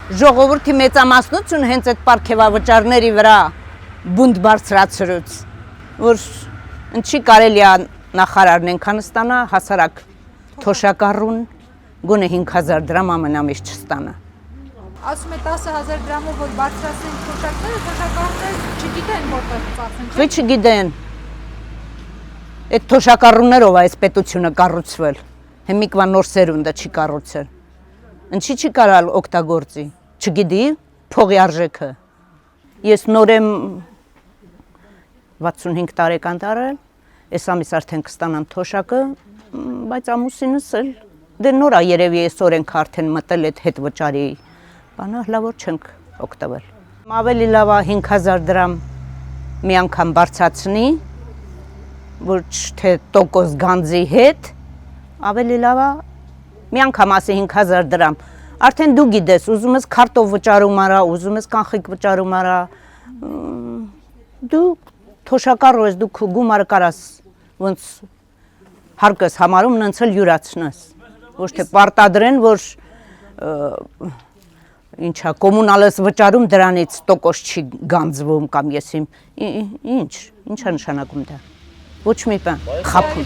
ժողովրդի մեծամասնություն հենց այդ պարգևավճարների վրա բունտ բարձրացրուց, որ ինչի կարելի է նախարարն ենքան ստանա, հասարակ թոշակառուն գոնե 5000 դրամ ամենամիշ չստանա։ Ասում է 10,000 դրամով որ բարձրացնեն թոշակները, թոշակառուները չգիտեն որտեղ ծախսեն։ Ո՞չ չգիտեն։ Այդ թոշակառուներով է այս պետությունը կառուցվել։ Հիմիկվա նոր սերունդը չի կառուցել։ Ինչի չի կարալ օգտագործի։ Չգիտի փողի արժեքը։ Ես նոր եմ 65 տարեկան տարել, այս ամիս արդեն կստանամ թոշակը, բայց ամուսինս էլ դե նոր է երևի այս օրենք արդեն մտել այդ հետ վճարի բանը, հլա որ չենք օգտվել։ Ավելի լավ է 5000 դրամ մի անգամ բարձրացնի, որ թե տոկոս գանձի հետ, ավելի լավ է մի անգամ ասի 5000 դրամ, արդեն դու գիտես, ուզում ես քարտով վճարում արա, ուզում ես կանխիկ վճարում արա, դու թոշակառու ես, դու գումարը կարաս ոնց հարկս համարում ննցել յուրացնես, ոչ թե պարտադրեն, որ ինչա կոմունալս վճարում դրանից տոկոս չի գանձվում կամ ես ինչա նշանակում դա, ոչ մի բան, խաբում։